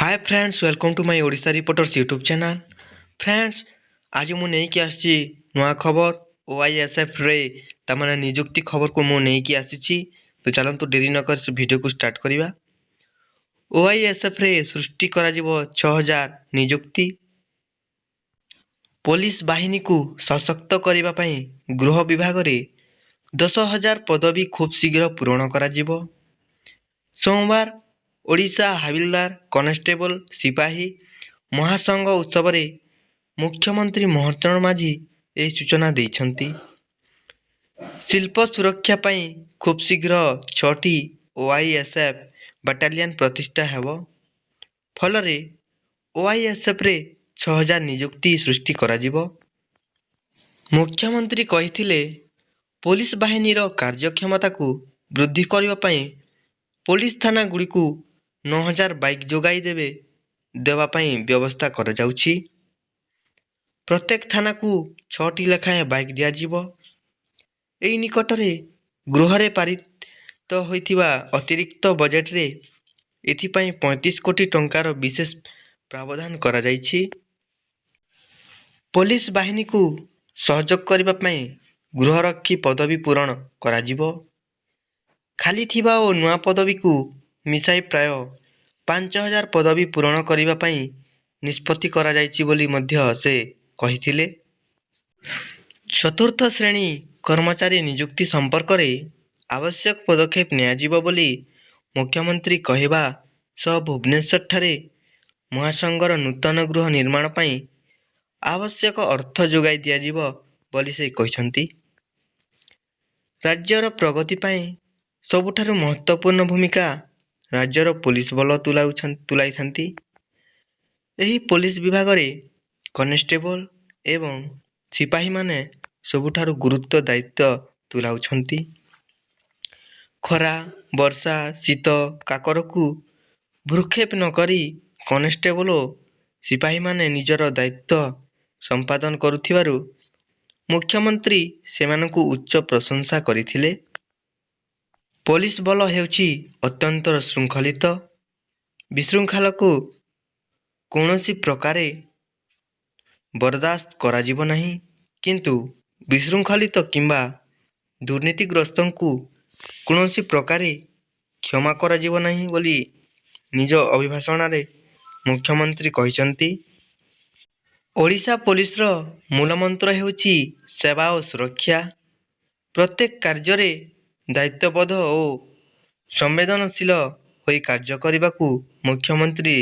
Hi friends, welcome to my Odisha reporters YouTube channel. Friends, आज मु नहीं आसी नुआ खबर ओआईएसएफ रे तमाने नियुक्ति खबर को मु नहीं आसी। तो चलतु डेरी न कर वीडियो को स्टार्ट करिबा। ओआईएसएफ रे सृष्टि करा जिवो 6000 नियुक्ति। पुलिस बाहिनी को सशक्त करिबा पई गृह विभाग रे 10,000 पदवी खूब शीघ्र पूरण करा जिवो। सोमवार ओडिशा हाविलदार कनेस्टेबल सिपाही महासंघ उत्सव रे मुख्यमंत्री मोहन माझी यह सूचना देइछंती। शिल्प सुरक्षा पई खूब शीघ्र 6टी ओआईएसएफ बाटालियन प्रतिष्ठा हेबो। फल रे ओआईएसएफ रे 6000 नियुक्ति सृष्टि करा जिवो। मुख्यमंत्री कहिथिले पुलिस बाहिनी रो कार्यक्षमता को वृद्धि करबा पई पुलिस थाना गुड़ी को 9000 बाइक जोगाई देवा पई व्यवस्था कर जाउछि। प्रत्येक थाना को 6टी लेखाएं बाइक दिया जिवो। एई निकटरे गृह रे पारित होइथिबा अतिरिक्त बजेट रे एथिपाई 35 कोटी टंकार विशेष प्रावधान करा जाइछि। पुलिस बाहिनी को सहयोग करबा पई गृहरक्षी पदवी पूरण करा जिवो। खाली थिबा ओ नुआ पदवी को मिसाई प्राय 5000 पदवी पूरण करिबा पई निष्पत्ति करा जाइछि बोली मध्य से कहिथिले। चतुर्थ श्रेणी कर्मचारी नियुक्ति संपर्क रे आवश्यक पदक्षेप नियाजिबो बोली मुख्यमंत्री कहबा सह भुवनेश्वर ठारे महासंघर नूतन गृह निर्माण पई आवश्यक अर्थ जोगाई दियाजिबो बोली से कहिसंती। राज्यर प्रगति पई सबुठारु महत्वपूर्ण भूमिका राज्यर पुलिस बल तुलाई थांती। एही पुलिस विभाग रे कनेस्टेबल एवं सिपाही माने सबुठारु गुरुत्व दायित्व तुलाउछंती। खरा वर्षा शीत काकर को भ्रुक्षेप न करी कनेस्टेबल और सिपाही माने निजर दायित्व संपादन करुथिबारु मुख्यमंत्री सेमानकु उच्च प्रशंसा करिथिले। पुलिस बल हेउछि अत्यंत श्रृंखलित। विशृंखला को कौनसी प्रकारे बर्दाश्त करा जिवो नहीं, किंतु विशृंखलित किंबा दुर्नीतिग्रस्तों को कौनसी प्रकारे क्षमा करा जिवो नहीं बोली निज अभिभाषण रे मुख्यमंत्री कहिसंती। ओडिशा पुलिस रो मूलमंत्र हेउछि सेवा और सुरक्षा। प्रत्येक कार्य रे दायित्वबोध और संवेदनशील होई कार्य करबाकू मुख्यमंत्री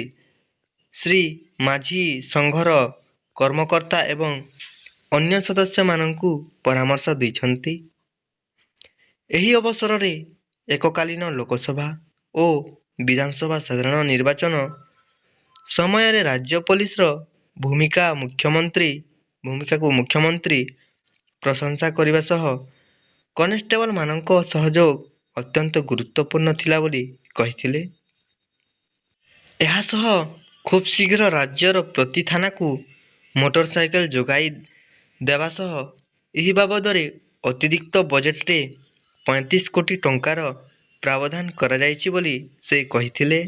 श्री माझी संघर कर्मकर्ता एवं अन्य सदस्य माननकू परामर्श दैछंती। एही अवसर रे एककालीन लोकसभा और विधानसभा साधारण निर्वाचन समय रे राज्य पुलिस रो भूमिका को मुख्यमंत्री प्रशंसा करिबा सह कनेस्टेबल मानक सहयोग अत्यंत गुरुत्वपूर्ण थिला बोली कहिथिले। एहासह खूब शीघ्र राज्यर प्रति थाना को मोटरसाइकेल जोगाई देवा सह एही बाबद रे अतिरिक्त बजेट रे 35 कोटी टंकार प्रावधान करा जाइछि बोली से कहिथिले।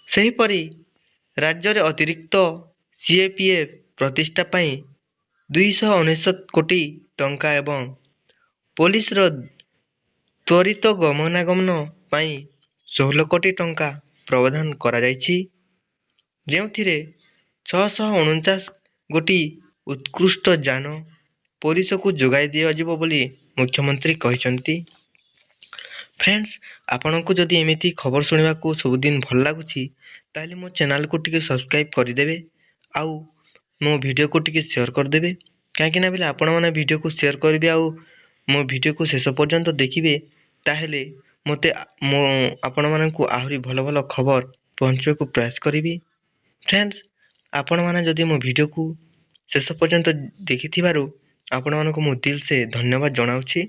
सेहीपरि राज्य रे अतिरिक्त सीएपीएफ प्रतिष्ठा पई 299 कोटी टंका एवं पुलिस रो त्वरित गमनागमन पई 16 कोटी टंका प्रावधान करा जाइछि, जेउथिरे 649 गोटी उत्कृष्ट जान पुलिस को जोगाई दिया जिवो बोली मुख्यमंत्री कहिसंती। फ्रेंड्स, आपन को जदि एमिति खबर सुनिबा को सबुदिन भल लागुछि ताले मो चैनल को टिके सब्सक्राइब कर देबे आउ मो वीडियो को टिके शेयर कर देबे। काहेकि ना बेले आपण माने वीडियो को शेयर करबे आउ मो वीडियो को शेष पर्यंत देखिबे ताहेले मते मो आपण माने को आहुरी भल भल खबर पहुंचबे को प्रयास करिबी। फ्रेंड्स, आपण माने जदि मो वीडियो को शेष पर्यंत देखिथिबारु आपण मानको मो दिल से धन्यवाद जणाउछि।